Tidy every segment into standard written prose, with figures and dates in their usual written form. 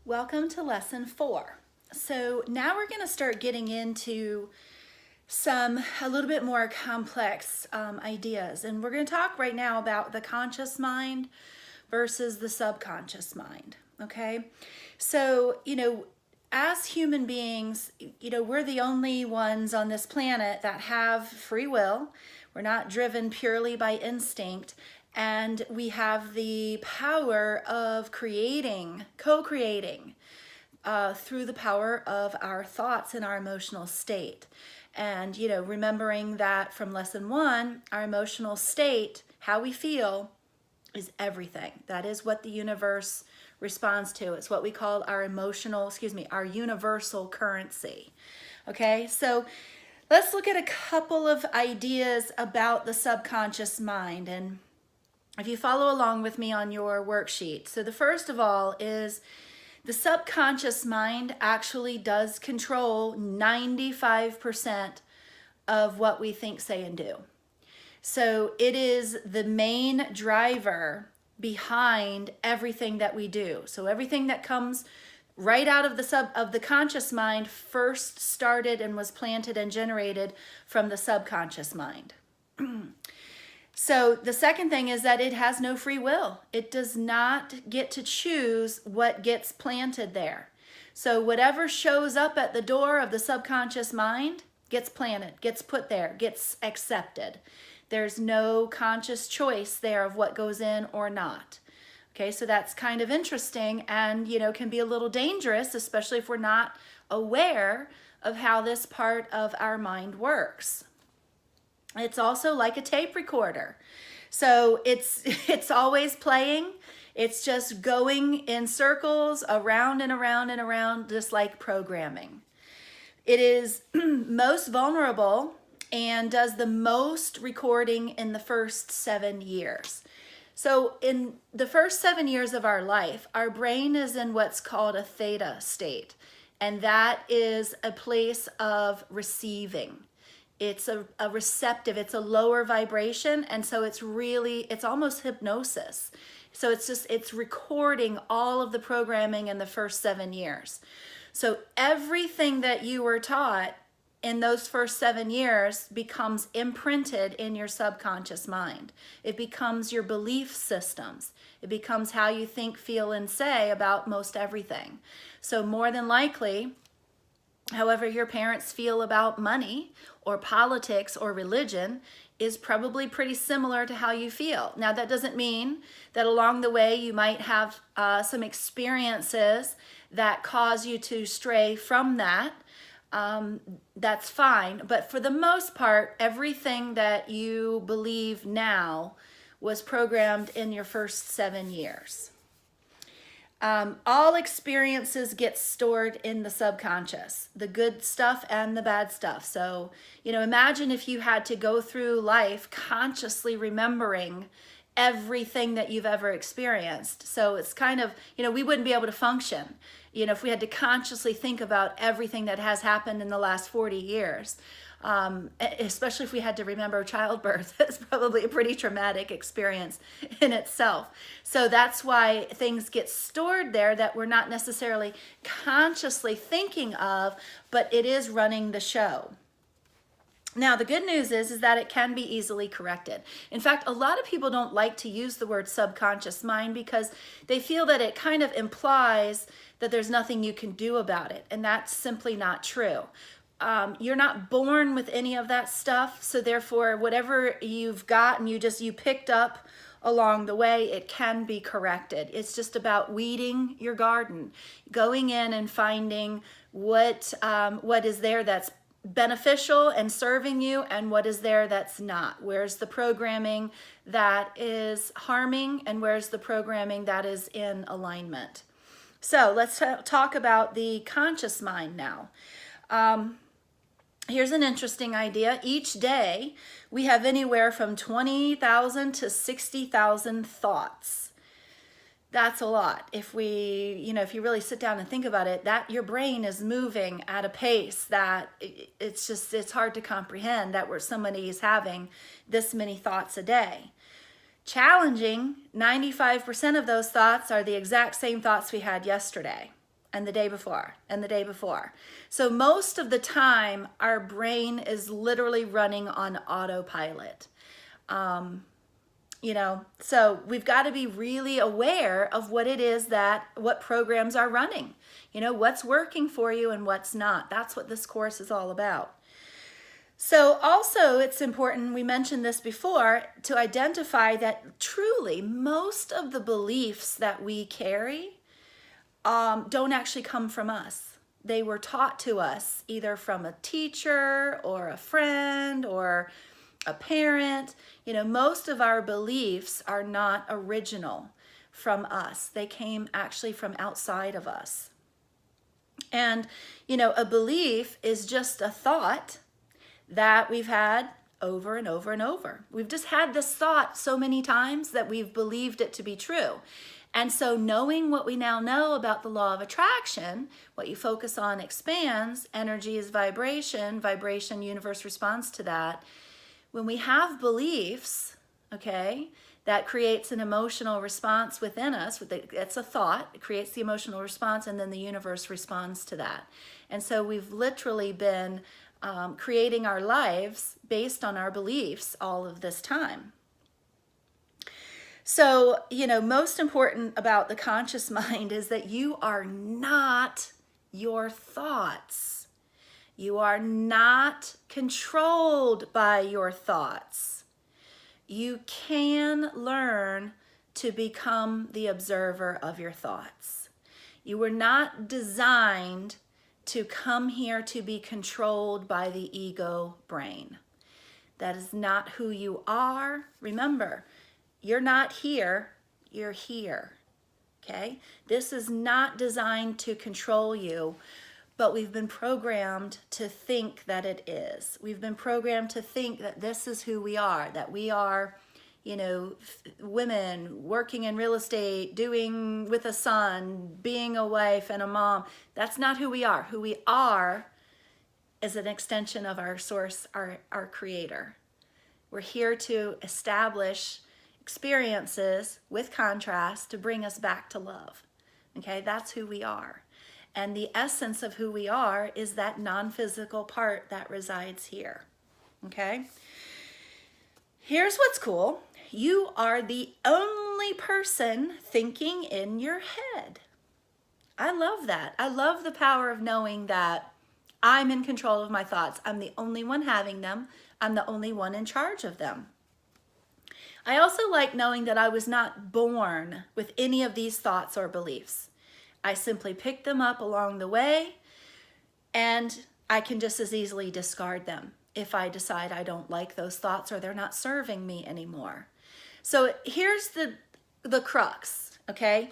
Welcome to lesson 4. So now we're going to start getting into a little bit more complex ideas. And we're going to talk right now about the conscious mind versus the subconscious mind. Okay. So, as human beings, we're the only ones on this planet that have free will. We're not driven purely by instinct. And we have the power of co-creating through the power of our thoughts and our emotional state. And, remembering that from lesson 1, our emotional state, how we feel, is everything. That is what the universe responds to. It's what we call our our universal currency. Okay, so let's look at a couple of ideas about the subconscious mind. And if you follow along with me on your worksheet. So the first of all is the subconscious mind actually does control 95% of what we think, say, and do. So it is the main driver behind everything that we do. So everything that comes right out of the conscious mind first started and was planted and generated from the subconscious mind. So the second thing is that it has no free will. It does not get to choose what gets planted there. So whatever shows up at the door of the subconscious mind gets planted, gets put there, gets accepted. There's no conscious choice there of what goes in or not. Okay, so that's kind of interesting and, can be a little dangerous, especially if we're not aware of how this part of our mind works. It's also like a tape recorder. So it's always playing. It's just going in circles around and around and around, just like programming. It is most vulnerable and does the most recording in the first 7 years. So in the first 7 years of our life, our brain is in what's called a theta state. And that is a place of receiving. It's a receptive, it's a lower vibration. And so it's almost hypnosis. So it's recording all of the programming in the first 7 years. So everything that you were taught in those first 7 years becomes imprinted in your subconscious mind. It becomes your belief systems. It becomes how you think, feel, and say about most everything. So more than likely, however your parents feel about money or politics or religion is probably pretty similar to how you feel. Now, that doesn't mean that along the way you might have some experiences that cause you to stray from that. That's fine. But for the most part, everything that you believe now was programmed in your first 7 years. All experiences get stored in the subconscious, the good stuff and the bad stuff. So, imagine if you had to go through life consciously remembering everything that you've ever experienced. So it's kind of, we wouldn't be able to function, if we had to consciously think about everything that has happened in the last 40 years. Especially if we had to remember childbirth. It's probably a pretty traumatic experience in itself. So that's why things get stored there that we're not necessarily consciously thinking of, but it is running the show. Now, the good news is that it can be easily corrected. In fact, a lot of people don't like to use the word subconscious mind because they feel that it kind of implies that there's nothing you can do about it. And that's simply not true. You're not born with any of that stuff. So therefore, whatever you've got and you picked up along the way, it can be corrected. It's just about weeding your garden, going in and finding what is there that's beneficial and serving you and what is there that's not. Where's the programming that is harming and where's the programming that is in alignment? So let's talk about the conscious mind now. Here's an interesting idea. Each day, we have anywhere from 20,000 to 60,000 thoughts. That's a lot. If you really sit down and think about it, that your brain is moving at a pace that it's hard to comprehend that where somebody is having this many thoughts a day. Challenging, 95% of those thoughts are the exact same thoughts we had yesterday. and the day before and the day before. So most of the time, our brain is literally running on autopilot. So we've got to be really aware of what programs are running, what's working for you and what's not. That's what this course is all about. So also it's important, we mentioned this before, to identify that truly most of the beliefs that we carry don't actually come from us. They were taught to us either from a teacher or a friend or a parent. Most of our beliefs are not original from us. They came actually from outside of us. And, a belief is just a thought that we've had over and over and over. We've just had this thought so many times that we've believed it to be true. And so knowing what we now know about the law of attraction, what you focus on expands, energy is vibration, universe responds to that. When we have beliefs, okay, that creates an emotional response within us. It's a thought, it creates the emotional response, and then the universe responds to that. And so we've literally been creating our lives based on our beliefs all of this time. So, most important about the conscious mind is that you are not your thoughts. You are not controlled by your thoughts. You can learn to become the observer of your thoughts. You were not designed to come here to be controlled by the ego brain. That is not who you are. Remember, you're not here, you're here, okay? This is not designed to control you, but we've been programmed to think that it is. We've been programmed to think that this is who we are, that we are, women working in real estate, doing with a son, being a wife and a mom. That's not who we are. Who we are is an extension of our source, our creator. We're here to establish experiences with contrast to bring us back to love. Okay, that's who we are. And the essence of who we are is that non-physical part that resides here. Okay? Here's what's cool. You are the only person thinking in your head. I love that. I love the power of knowing that I'm in control of my thoughts. I'm the only one having them. I'm the only one in charge of them. I also like knowing that I was not born with any of these thoughts or beliefs. I simply picked them up along the way, and I can just as easily discard them if I decide I don't like those thoughts or they're not serving me anymore. So here's the crux, okay?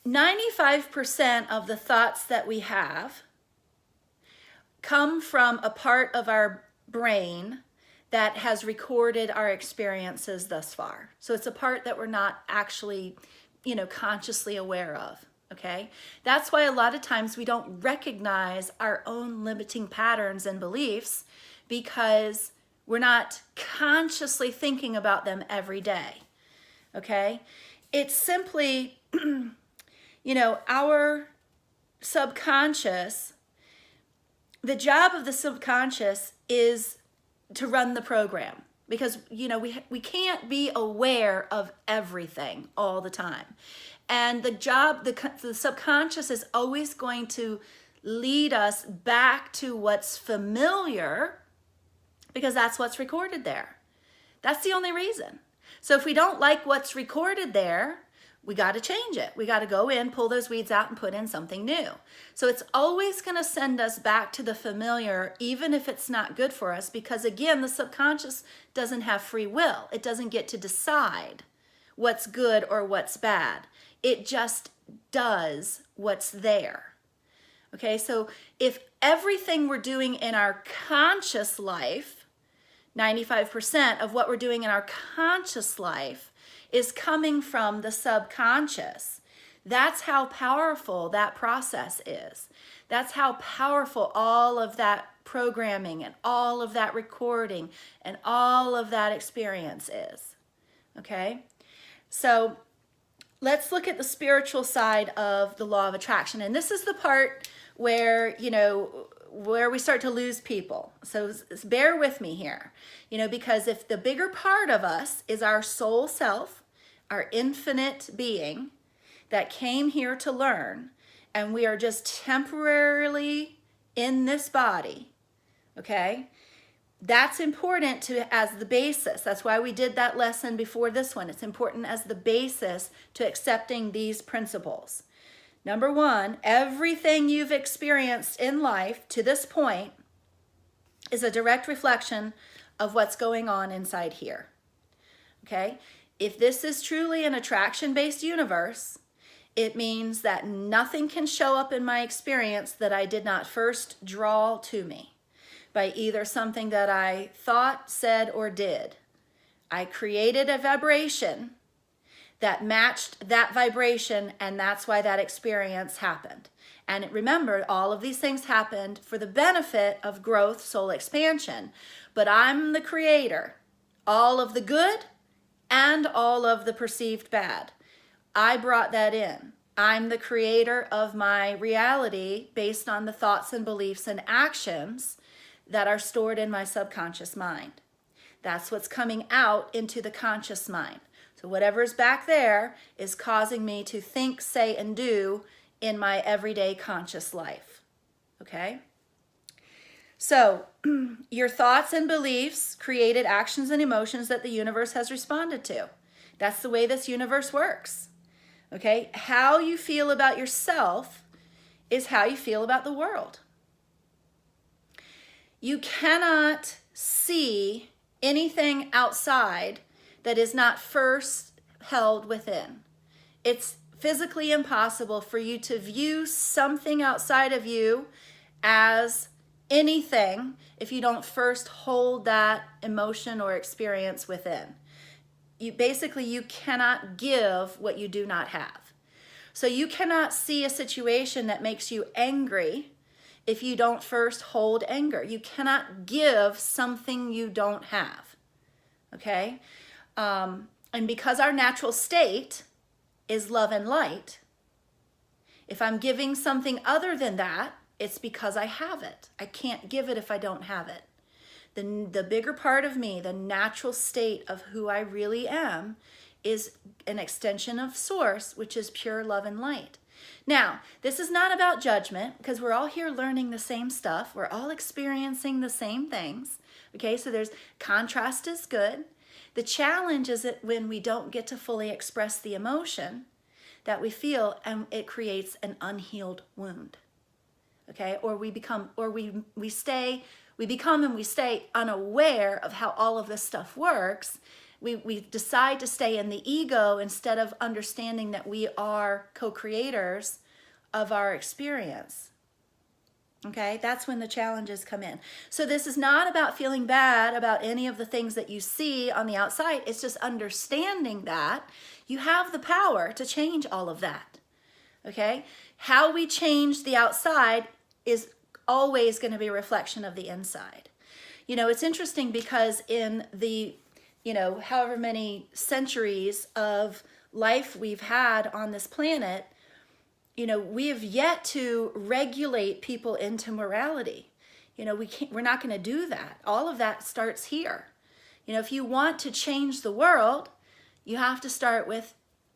95% of the thoughts that we have come from a part of our brain that has recorded our experiences thus far. So it's a part that we're not actually, consciously aware of, okay? That's why a lot of times we don't recognize our own limiting patterns and beliefs because we're not consciously thinking about them every day, okay? It's simply, our subconscious, the job of the subconscious is to run the program because, we can't be aware of everything all the time. And the subconscious is always going to lead us back to what's familiar because that's what's recorded there. That's the only reason. So if we don't like what's recorded there, we got to change it. We got to go in, pull those weeds out and put in something new. So it's always going to send us back to the familiar, even if it's not good for us, because again, the subconscious doesn't have free will. It doesn't get to decide what's good or what's bad. It just does what's there. Okay, so if everything we're doing in our conscious life, 95% of what we're doing in our conscious life is coming from the subconscious. That's how powerful that process is. That's how powerful all of that programming and all of that recording and all of that experience is. Okay? So let's look at the spiritual side of the law of attraction. And this is the part where, where we start to lose people. So bear with me here, because if the bigger part of us is our soul self, our infinite being that came here to learn, and we are just temporarily in this body, okay? That's important as the basis. That's why we did that lesson before this one. It's important as the basis to accepting these principles. Number one, everything you've experienced in life to this point is a direct reflection of what's going on inside here. Okay? If this is truly an attraction-based universe, it means that nothing can show up in my experience that I did not first draw to me by either something that I thought, said, or did. I created a vibration that matched that vibration, and that's why that experience happened. And remember, all of these things happened for the benefit of growth, soul expansion. But I'm the creator, all of the good and all of the perceived bad. I brought that in. I'm the creator of my reality based on the thoughts and beliefs and actions that are stored in my subconscious mind. That's what's coming out into the conscious mind. So whatever's back there is causing me to think, say, and do in my everyday conscious life. Okay? So your thoughts and beliefs created actions and emotions that the universe has responded to. That's the way this universe works. Okay? How you feel about yourself is how you feel about the world. You cannot see anything outside that is not first held within. It's physically impossible for you to view something outside of you as anything if you don't first hold that emotion or experience within. You cannot give what you do not have. So you cannot see a situation that makes you angry if you don't first hold anger. You cannot give something you don't have. Okay? And because our natural state is love and light, if I'm giving something other than that, it's because I have it. I can't give it if I don't have it. The bigger part of me, the natural state of who I really am, is an extension of source, which is pure love and light. Now, this is not about judgment, because we're all here learning the same stuff. We're all experiencing the same things. Okay, so there's contrast is good. The challenge is that when we don't get to fully express the emotion that we feel, and it creates an unhealed wound. Okay, or we become and we stay unaware of how all of this stuff works. We decide to stay in the ego instead of understanding that we are co-creators of our experience. Okay, that's when the challenges come in. So this is not about feeling bad about any of the things that you see on the outside. It's just understanding that you have the power to change all of that. Okay, how we change the outside is always going to be a reflection of the inside. It's interesting because in the however many centuries of life we've had on this planet, we have yet to regulate people into morality. We're not going to do that. All of that starts here. If you want to change the world, you have to start with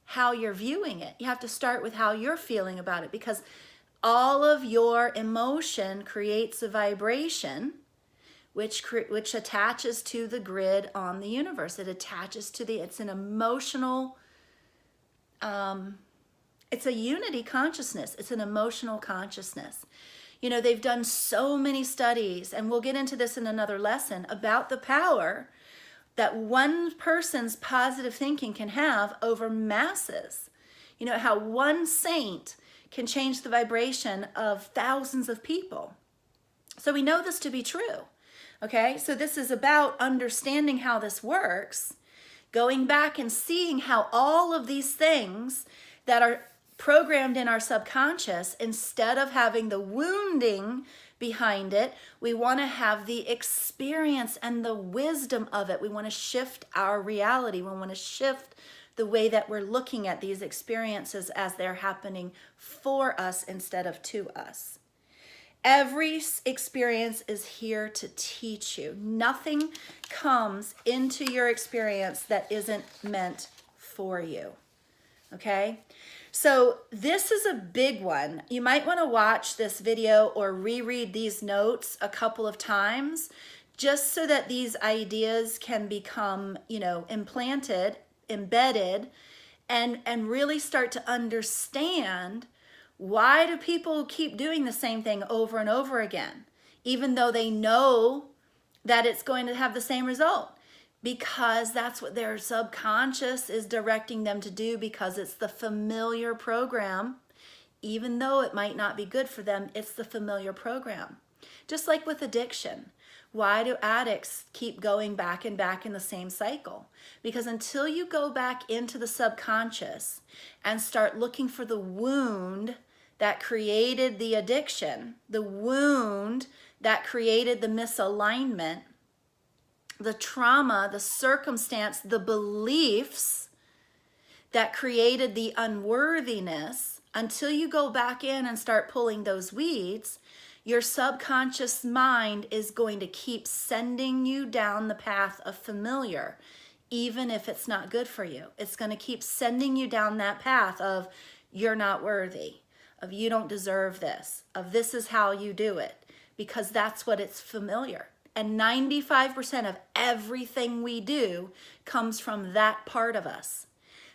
how you're viewing it. You have to start with how you're feeling about it, because all of your emotion creates a vibration which attaches to the grid on the universe. It attaches to it's an emotional, it's a unity consciousness. It's an emotional consciousness. They've done so many studies, and we'll get into this in another lesson, about the power that one person's positive thinking can have over masses. How one saint can change the vibration of thousands of people. So we know this to be true. Okay, so this is about understanding how this works, going back and seeing how all of these things that are programmed in our subconscious, instead of having the wounding behind it, we want to have the experience and the wisdom of it. We want to shift our reality. We want to shift the way that we're looking at these experiences as they're happening for us instead of to us. Every experience is here to teach you. Nothing comes into your experience that isn't meant for you. Okay? So this is a big one. You might want to watch this video or reread these notes a couple of times just so that these ideas can become, implanted, embedded, and really start to understand, why do people keep doing the same thing over and over again, even though they know that it's going to have the same result? Because that's what their subconscious is directing them to do, because it's the familiar program. Even though it might not be good for them, it's the familiar program. Just like with addiction. Why do addicts keep going back and back in the same cycle? Because until you go back into the subconscious and start looking for the wound that created the addiction, the wound that created the misalignment, the trauma, the circumstance, the beliefs that created the unworthiness, until you go back in and start pulling those weeds, your subconscious mind is going to keep sending you down the path of familiar, even if it's not good for you. It's going to keep sending you down that path of you're not worthy, of you don't deserve this, of this is how you do it, because that's what it's familiar. And 95% of everything we do comes from that part of us.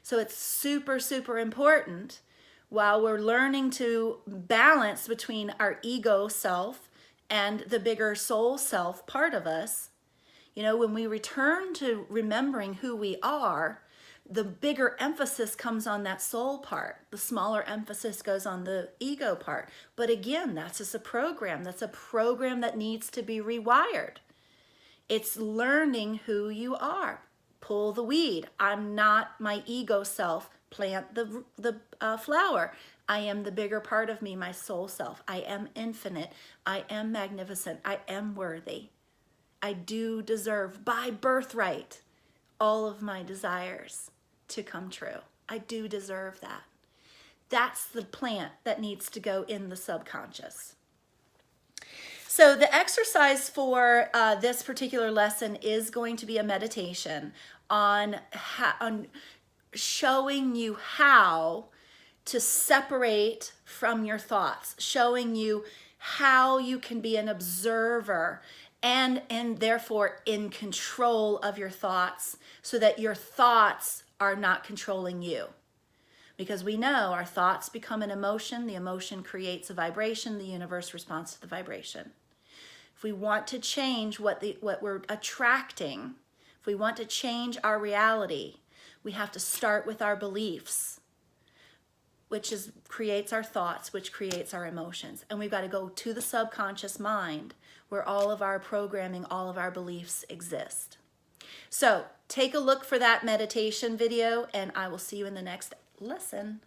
So it's super, super important, while we're learning to balance between our ego self and the bigger soul self part of us. When we return to remembering who we are, the bigger emphasis comes on that soul part. The smaller emphasis goes on the ego part. But again, that's just a program. That's a program that needs to be rewired. It's learning who you are. Pull the weed. I'm not my ego self. Plant the flower. I am the bigger part of me, my soul self. I am infinite. I am magnificent. I am worthy. I do deserve, by birthright, all of my desires to come true. I do deserve that. That's the plant that needs to go in the subconscious. So the exercise for this particular lesson is going to be a meditation on showing you how to separate from your thoughts, showing you how you can be an observer and therefore in control of your thoughts, so that your thoughts are not controlling you. Because we know our thoughts become an emotion, the emotion creates a vibration, the universe responds to the vibration. If we want to change what we're attracting, if we want to change our reality, we have to start with our beliefs, which creates our thoughts, which creates our emotions. And we've got to go to the subconscious mind, where all of our programming, all of our beliefs exist. So take a look for that meditation video, and I will see you in the next lesson.